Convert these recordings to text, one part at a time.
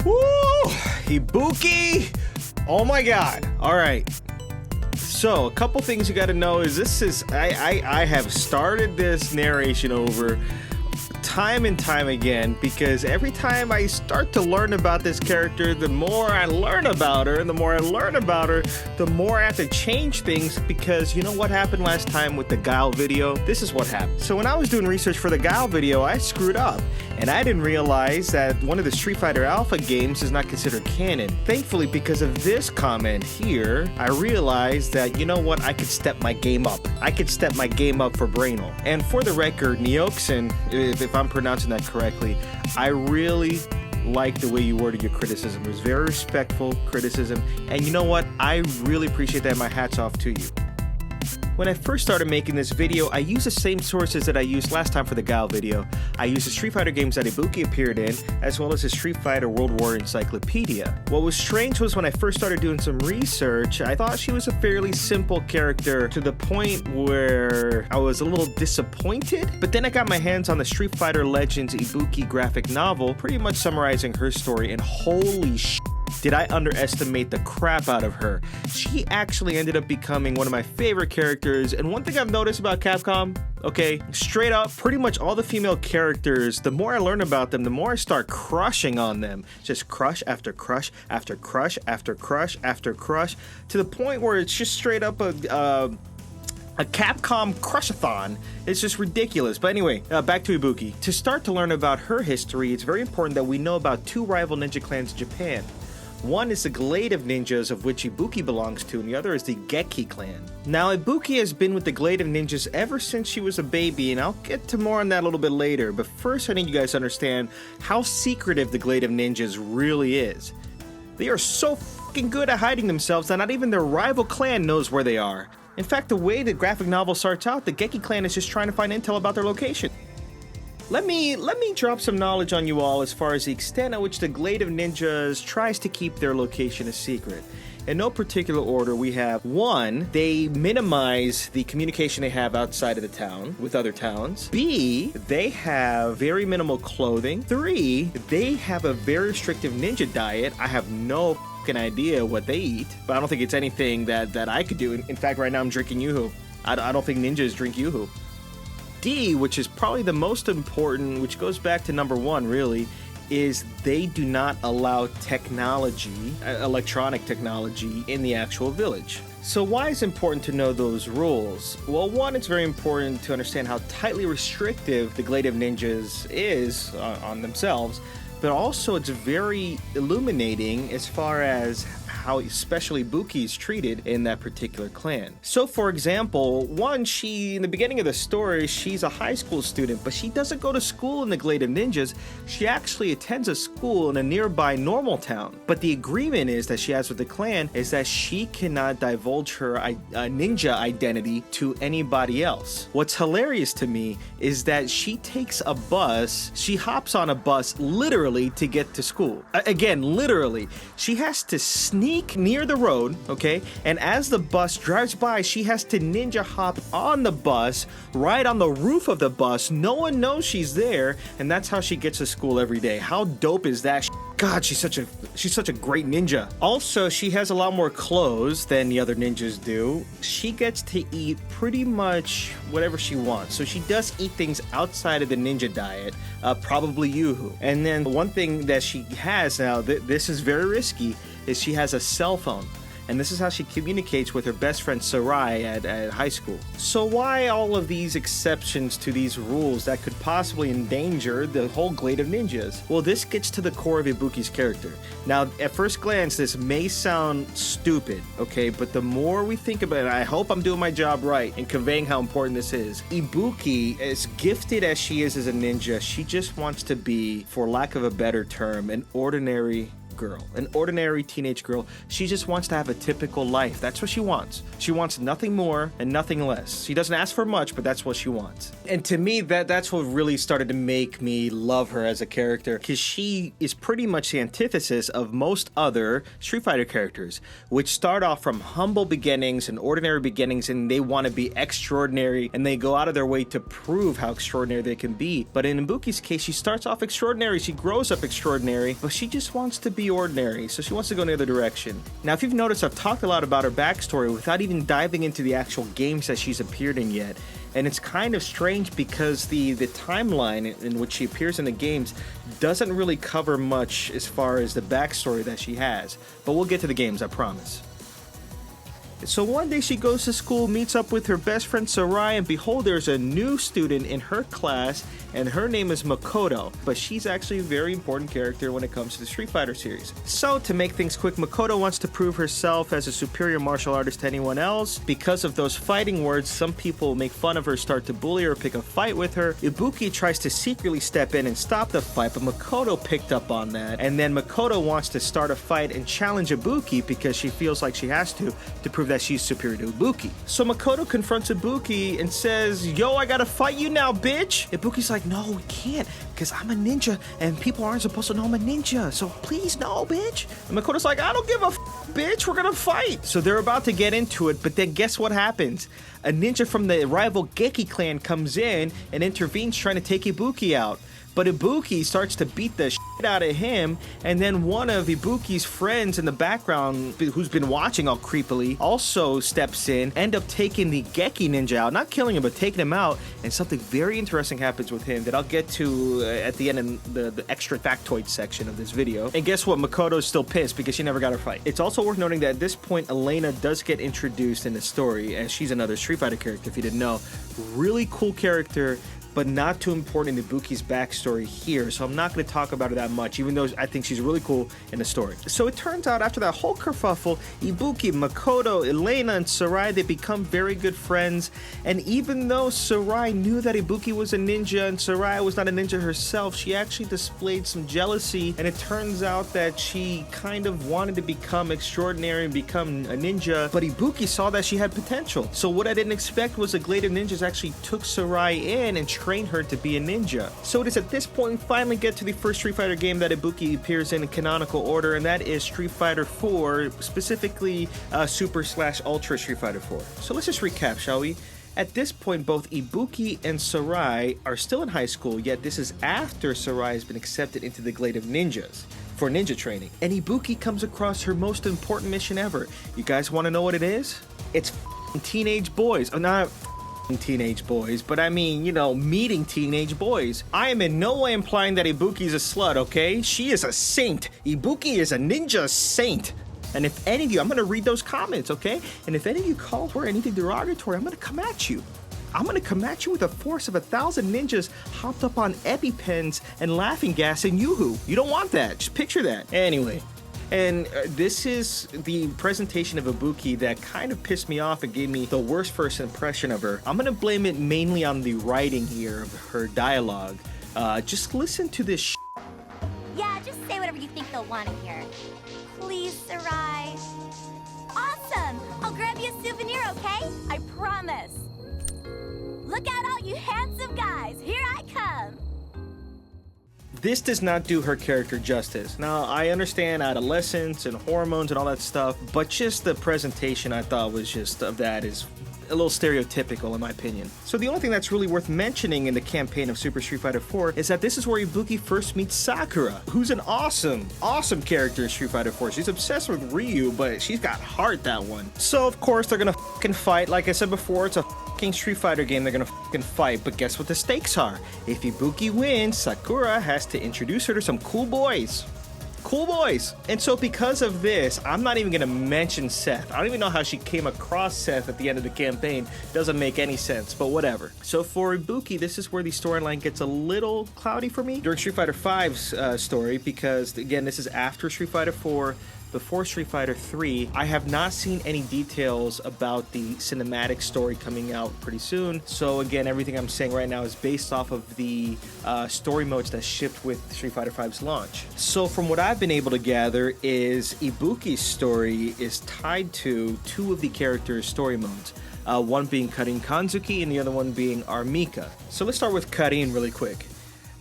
Woo! Ibuki! Oh my god. Alright. So, a couple things you gotta know is I have started this narration over time and time again because every time I start to learn about this character, the more I learn about her, and the more I learn about her, the more I have to change things because you know what happened last time with the Guile video? This is what happened. So when I was doing research for the Guile video, I screwed up. And I didn't realize that one of the Street Fighter Alpha games is not considered canon. Thankfully, because of this comment here, I realized that, you know what, I could step my game up. I could step my game up for Brainal. And for the record, Neoxin, if I'm pronouncing that correctly, I really like the way you worded your criticism. It was very respectful criticism. And you know what, I really appreciate that. My hat's off to you. When I first started making this video, I used the same sources that I used last time for the Guile video. I used the Street Fighter games that Ibuki appeared in, as well as the Street Fighter World War Encyclopedia. What was strange was when I first started doing some research, I thought she was a fairly simple character to the point where I was a little disappointed. But then I got my hands on the Street Fighter Legends Ibuki graphic novel, pretty much summarizing her story, and holy shit, did I underestimate the crap out of her. She actually ended up becoming one of my favorite characters, and one thing I've noticed about Capcom, okay, straight up, pretty much all the female characters, the more I learn about them, the more I start crushing on them. Just crush after crush after crush after crush after crush, to the point where it's just straight up a Capcom crushathon. It's just ridiculous. But anyway, back to Ibuki. To start to learn about her history, it's very important that we know about two rival ninja clans in Japan. One is the Glade of Ninjas, of which Ibuki belongs to, and the other is the Geki clan. Now, Ibuki has been with the Glade of Ninjas ever since she was a baby, and I'll get to more on that a little bit later, but first I need you guys to understand how secretive the Glade of Ninjas really is. They are so fucking good at hiding themselves that not even their rival clan knows where they are. In fact, the way the graphic novel starts out, the Geki clan is just trying to find intel about their location. Let me drop some knowledge on you all as far as the extent at which the Glade of Ninjas tries to keep their location a secret. In no particular order, we have 1, they minimize the communication they have outside of the town with other towns. B, they have very minimal clothing. 3, they have a very restrictive ninja diet. I have no fucking idea what they eat, but I don't think it's anything that I could do. In fact, right now I'm drinking Yoo-Hoo. I don't think ninjas drink Yoo-Hoo. D, which is probably the most important, which goes back to number 1 really, is they do not allow technology, electronic technology, in the actual village. So why is it important to know those rules? Well, 1, it's very important to understand how tightly restrictive the Glade of Ninjas is on themselves, but also it's very illuminating as far as how especially Ibuki is treated in that particular clan. So for example, 1, in the beginning of the story, she's a high school student, but she doesn't go to school in the Glade of Ninjas. She actually attends a school in a nearby normal town. But the agreement is that she has with the clan is that she cannot divulge her ninja identity to anybody else. What's hilarious to me is that she takes a bus, she hops on a bus literally to get to school. Again, literally. She has to sneak near the road, okay? And as the bus drives by, she has to ninja hop on the bus, right on the roof of the bus. No one knows she's there, and that's how she gets to school every day. How dope is that? God, she's such a great ninja. Also, she has a lot more clothes than the other ninjas do. She gets to eat pretty much whatever she wants. So she does eat things outside of the ninja diet, probably Yoo-Hoo. And then one thing that she has now, this is very risky, is she has a cell phone. And this is how she communicates with her best friend Sarai at high school. So why all of these exceptions to these rules that could possibly endanger the whole Glade of Ninjas? Well, this gets to the core of Ibuki's character. Now, at first glance, this may sound stupid, okay? But the more we think about it, I hope I'm doing my job right in conveying how important this is. Ibuki, as gifted as she is as a ninja, she just wants to be, for lack of a better term, an ordinary girl, an ordinary teenage girl. She just wants to have a typical life. That's what she wants. She wants nothing more and nothing less. She doesn't ask for much, but that's what she wants. And to me, that's what really started to make me love her as a character, because she is pretty much the antithesis of most other Street Fighter characters, which start off from humble beginnings and ordinary beginnings, and they want to be extraordinary, and they go out of their way to prove how extraordinary they can be. But in Ibuki's case, she starts off extraordinary, she grows up extraordinary, but she just wants to be ordinary, so she wants to go in the other direction. Now, if you've noticed, I've talked a lot about her backstory without even diving into the actual games that she's appeared in yet. And it's kind of strange because the timeline in which she appears in the games doesn't really cover much as far as the backstory that she has. But we'll get to the games, I promise. So one day she goes to school, meets up with her best friend Sarai, and behold, there's a new student in her class, and her name is Makoto, but she's actually a very important character when it comes to the Street Fighter series. So to make things quick, Makoto wants to prove herself as a superior martial artist to anyone else. Because of those fighting words, some people make fun of her, start to bully her, pick a fight with her. Ibuki tries to secretly step in and stop the fight, but Makoto picked up on that, and then Makoto wants to start a fight and challenge Ibuki because she feels like she has to prove that she's superior to Ibuki. So Makoto confronts Ibuki and says, "Yo, I gotta fight you now, bitch!" Ibuki's like, "No, we can't, because I'm a ninja, and people aren't supposed to know I'm a ninja, so please, no, bitch." And Makoto's like, "I don't give a bitch, we're gonna fight." So they're about to get into it, but then guess what happens? A ninja from the rival Geki clan comes in and intervenes, trying to take Ibuki out. But Ibuki starts to beat the shit out of him, and then one of Ibuki's friends in the background, who's been watching all creepily, also steps in, end up taking the Geki ninja out, not killing him, but taking him out, and something very interesting happens with him that I'll get to at the end in the extra factoid section of this video. And guess what? Makoto's still pissed because she never got her fight. It's also worth noting that at this point, Elena does get introduced in the story, as she's another Street Fighter character, if you didn't know. Really cool character, but not too important in Ibuki's backstory here, so I'm not going to talk about her that much, even though I think she's really cool in the story. So it turns out after that whole kerfuffle, Ibuki, Makoto, Elena, and Sarai, they become very good friends, and even though Sarai knew that Ibuki was a ninja and Sarai was not a ninja herself, she actually displayed some jealousy, and it turns out that she kind of wanted to become extraordinary and become a ninja, but Ibuki saw that she had potential. So what I didn't expect was the Glade of Ninjas actually took Sarai in and train her to be a ninja. So it is at this point we finally get to the first Street Fighter game that Ibuki appears in canonical order, and that is Street Fighter 4, specifically Super/Ultra Street Fighter 4. So let's just recap, shall we? At this point, both Ibuki and Sarai are still in high school, yet this is after Sarai has been accepted into the Glade of Ninjas for ninja training. And Ibuki comes across her most important mission ever. You guys want to know what it is? It's teenage boys. Oh, not teenage boys, but I mean, you know, meeting teenage boys. I am in no way implying that Ibuki's a slut, okay? She is a saint. Ibuki is a ninja saint. And if any of you, I'm gonna read those comments, okay? And if any of you call her anything derogatory, I'm gonna come at you. I'm gonna come at you with a force of 1,000 ninjas hopped up on EpiPens and laughing gas and yoo-hoo. You don't want that. Just picture that. Anyway. And this is the presentation of Ibuki that kind of pissed me off and gave me the worst first impression of her. I'm going to blame it mainly on the writing here of her dialogue. Just listen to this Yeah, just say whatever you think they'll want to hear. Please, Sarai. Awesome! I'll grab you a souvenir, okay? I promise. Look out, all you handsome guys. Here I come. This does not do her character justice. Now, I understand adolescence and hormones and all that stuff, but just the presentation I thought was just of that is a little stereotypical in my opinion. So the only thing that's really worth mentioning in the campaign of Super Street Fighter 4 is that this is where Ibuki first meets Sakura, who's an awesome character in Street Fighter 4. She's obsessed with Ryu, but she's got heart, that one. So of course they're gonna fucking fight. Like I said before, it's a fucking Street Fighter game. They're gonna fucking fight, but guess what the stakes are? If Ibuki wins, Sakura has to introduce her to some cool boys. Cool boys. And so because of this, I'm not even going to mention Seth. I don't even know how she came across Seth at the end of the campaign. Doesn't make any sense, but whatever. So for Ibuki, this is where the storyline gets a little cloudy for me during Street Fighter V's story, because again, this is after Street Fighter 4. before Street Fighter 3. I have not seen any details about the cinematic story coming out pretty soon. So again, everything I'm saying right now is based off of the story modes that shipped with Street Fighter V's launch. So from what I've been able to gather is Ibuki's story is tied to two of the characters' story modes. One being Karin Kanzuki and the other one being Armika. So let's start with Karin really quick.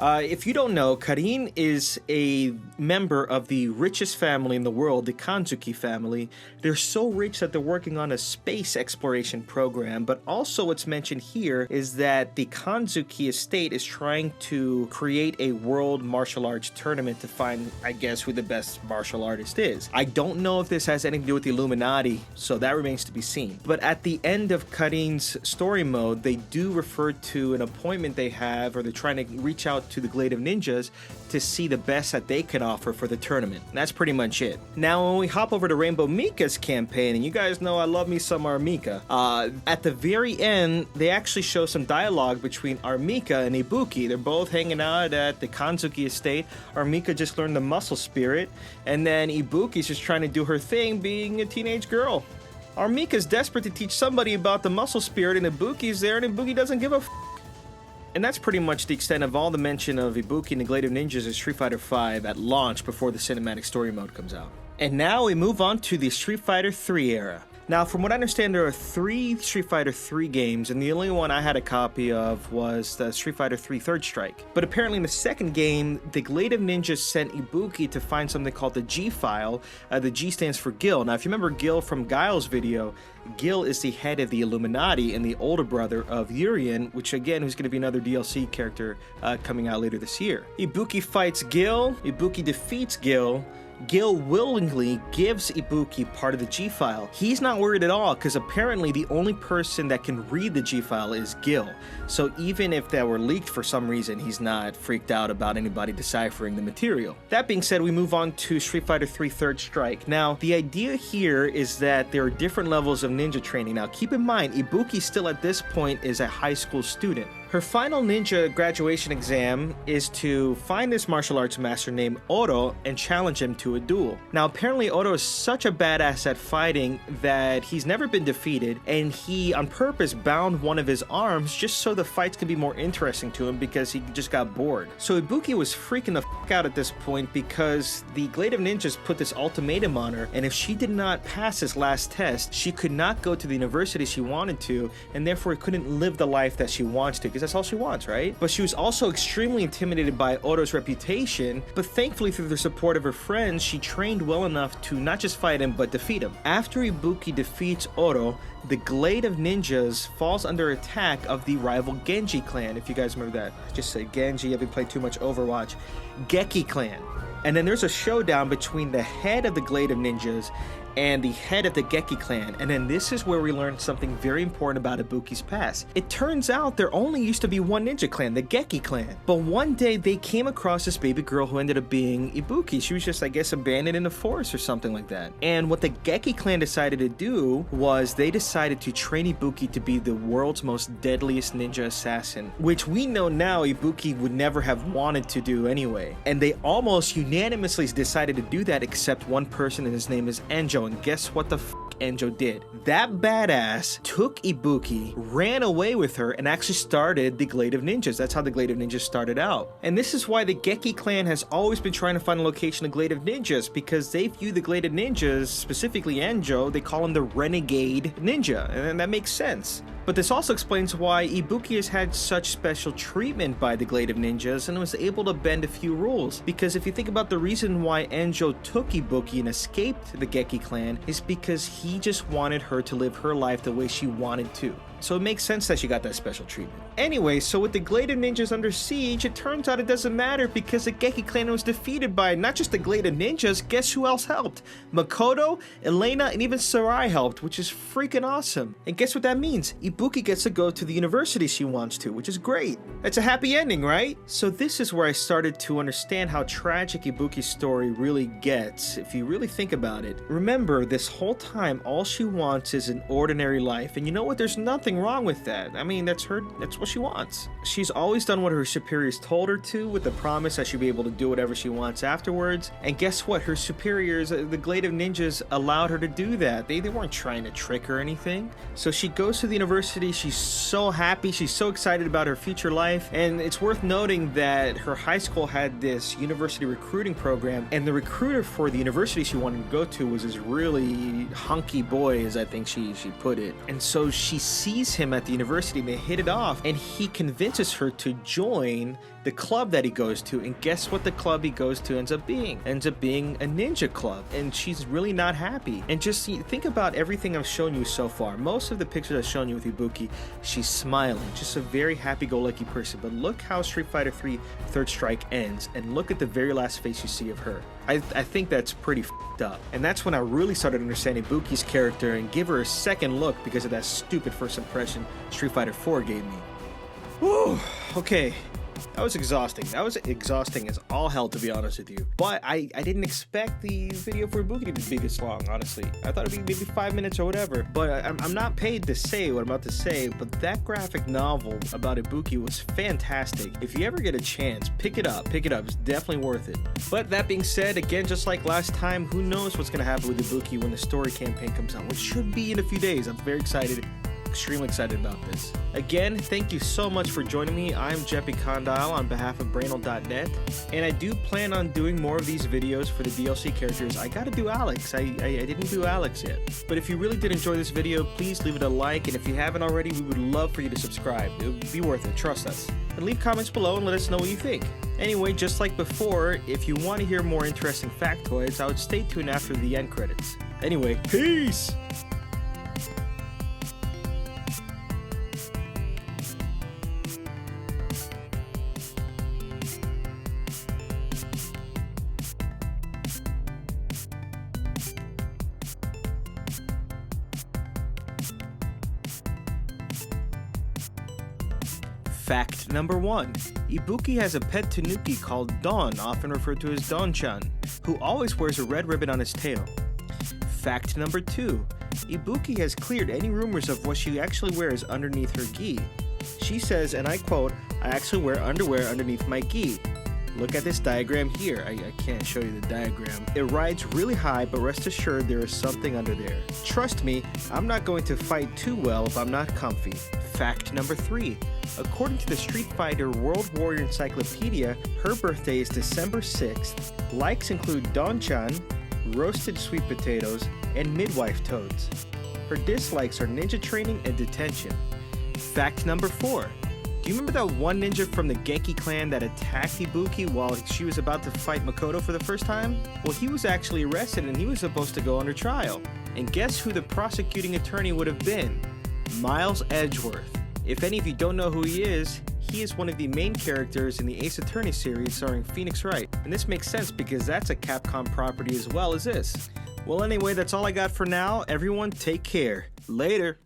If you don't know, Karin is a member of the richest family in the world, the Kanzuki family. They're so rich that they're working on a space exploration program, but also what's mentioned here is that the Kanzuki estate is trying to create a world martial arts tournament to find, I guess, who the best martial artist is. I don't know if this has anything to do with the Illuminati, so that remains to be seen. But at the end of Karin's story mode, they do refer to an appointment they have, or they're trying to reach out to the Glade of Ninjas to see the best that they can offer for the tournament. And that's pretty much it. Now, when we hop over to Rainbow Mika's campaign, and you guys know I love me some Armika, at the very end, they actually show some dialogue between Armika and Ibuki. They're both hanging out at the Kanzuki estate. Armika just learned the muscle spirit, and then Ibuki's just trying to do her thing being a teenage girl. Armika's desperate to teach somebody about the muscle spirit, and Ibuki's there, and Ibuki doesn't give a f***. And that's pretty much the extent of all the mention of Ibuki and the Glade of Ninjas in Street Fighter V at launch before the cinematic story mode comes out. And now we move on to the Street Fighter III era. Now, from what I understand, there are 3 Street Fighter III games, and the only one I had a copy of was the Street Fighter III Third Strike. But apparently in the second game, the Glade of Ninjas sent Ibuki to find something called the G file. The G stands for Gil. Now, if you remember Gil from Guile's video, Gil is the head of the Illuminati and the older brother of Urien, which again is going to be another DLC character coming out later this year. Ibuki fights Gil, Ibuki defeats Gil. Gil willingly gives Ibuki part of the G-file. He's not worried at all because apparently the only person that can read the G-file is Gil. So even if that were leaked for some reason, he's not freaked out about anybody deciphering the material. That being said, we move on to Street Fighter III Third Strike. Now, the idea here is that there are different levels of ninja training. Now, keep in mind, Ibuki still at this point is a high school student. Her final ninja graduation exam is to find this martial arts master named Oro and challenge him to a duel. Now, apparently Oro is such a badass at fighting that he's never been defeated, and he on purpose bound one of his arms just so the fights could be more interesting to him because he just got bored. So Ibuki was freaking the f*** out at this point because the Glade of Ninjas put this ultimatum on her, and if she did not pass this last test, she could not go to the university she wanted to, and therefore couldn't live the life that she wants to, because that's all she wants, right? But she was also extremely intimidated by Oro's reputation, but thankfully through the support of her friends, she trained well enough to not just fight him, but defeat him. After Ibuki defeats Oro, the Glade of Ninjas falls under attack of the rival Genji clan. If you guys remember that. I just said Genji, I've been playing too much Overwatch. Geki clan. And then there's a showdown between the head of the Glade of Ninjas and the head of the Geki clan. And then this is where we learn something very important about Ibuki's past. It turns out there only used to be one ninja clan, the Geki clan. But one day they came across this baby girl who ended up being Ibuki. She was just, I guess, abandoned in the forest or something like that. And what the Geki clan decided to do was they decided to train Ibuki to be the world's most deadliest ninja assassin, which we know now Ibuki would never have wanted to do anyway. And they almost unanimously decided to do that except one person, and his name is Enjo. And guess what the f*** Enjo did? That badass took Ibuki, ran away with her, and actually started the Glade of Ninjas. That's how the Glade of Ninjas started out. And this is why the Geki clan has always been trying to find a location of Glade of Ninjas, because they view the Glade of Ninjas, specifically Enjo, they call him the Renegade Ninja, and that makes sense. But this also explains why Ibuki has had such special treatment by the Glade of Ninjas and was able to bend a few rules. Because if you think about the reason why Enjo took Ibuki and escaped the Geki clan is because he just wanted her to live her life the way she wanted to. So it makes sense that she got that special treatment. Anyway, so with the Glade of Ninjas under siege, it turns out it doesn't matter because the Geki clan was defeated by not just the Glade of Ninjas, guess who else helped? Makoto, Elena, and even Sarai helped, which is freaking awesome. And guess what that means? Ibuki gets to go to the university she wants to, which is great. It's a happy ending, right? So this is where I started to understand how tragic Ibuki's story really gets, if you really think about it. Remember, this whole time, all she wants is an ordinary life, and you know what? There's nothing wrong with that. I mean, that's what she wants. She's always done what her superiors told her to, with the promise that she'll be able to do whatever she wants afterwards. And guess what? Her superiors, the Glade of Ninjas, allowed her to do that. They weren't trying to trick her or anything. So she goes to the university. She's so happy. She's so excited about her future life. And it's worth noting that her high school had this university recruiting program, and the recruiter for the university she wanted to go to was this really hunky boy, as I think she put it. And so she sees him at the university and they hit it off, and he convinces her to join the club that he goes to. And guess what the club he goes to ends up being? Ends up being a ninja club. And she's really not happy. And just think about everything I've shown you so far. Most of the pictures I've shown you with Ibuki, she's smiling, just a very happy-go-lucky person. But look how Street Fighter 3 Third Strike ends, and look at the very last face you see of her. I think that's pretty f***ed up. And that's when I really started understanding Ibuki's character and give her a second look because of that stupid first impression Street Fighter 4 gave me. Whew, okay. That was exhausting. That was exhausting as all hell, to be honest with you. But I didn't expect the video for Ibuki to be this long, honestly. I thought it'd be maybe 5 minutes or whatever. But I'm not paid to say what I'm about to say, but that graphic novel about Ibuki was fantastic. If you ever get a chance, pick it up. Pick it up. It's definitely worth it. But that being said, again, just like last time, who knows what's going to happen with Ibuki when the story campaign comes out, which should be in a few days. I'm very excited. Extremely excited about this. Again, thank you so much for joining me. I'm Jeppy Condyle on behalf of Brainal.net, and I do plan on doing more of these videos for the DLC characters. I gotta do Alex. I didn't do Alex yet. But if you really did enjoy this video, please leave it a like, and if you haven't already, we would love for you to subscribe. It would be worth it, trust us. And leave comments below and let us know what you think. Anyway, just like before, if you want to hear more interesting factoids, I would stay tuned after the end credits. Anyway, peace! Fact number 1. Ibuki has a pet tanuki called Don, often referred to as Don-chan, who always wears a red ribbon on his tail. Fact number 2. Ibuki has cleared any rumors of what she actually wears underneath her gi. She says, and I quote, "I actually wear underwear underneath my gi. Look at this diagram here." I can't show you the diagram. It rides really high, but rest assured there is something under there. Trust me, I'm not going to fight too well if I'm not comfy. Fact number 3. According to the Street Fighter World Warrior Encyclopedia, her birthday is December 6th. Likes include Don-chan, roasted sweet potatoes, and midwife toads. Her dislikes are ninja training and detention. Fact number 4. Do you remember that one ninja from the Genki clan that attacked Ibuki while she was about to fight Makoto for the first time? Well, he was actually arrested and he was supposed to go under trial. And guess who the prosecuting attorney would have been? Miles Edgeworth. If any of you don't know who he is one of the main characters in the Ace Attorney series starring Phoenix Wright. And this makes sense because that's a Capcom property as well as this. Well, anyway, that's all I got for now. Everyone, take care. Later.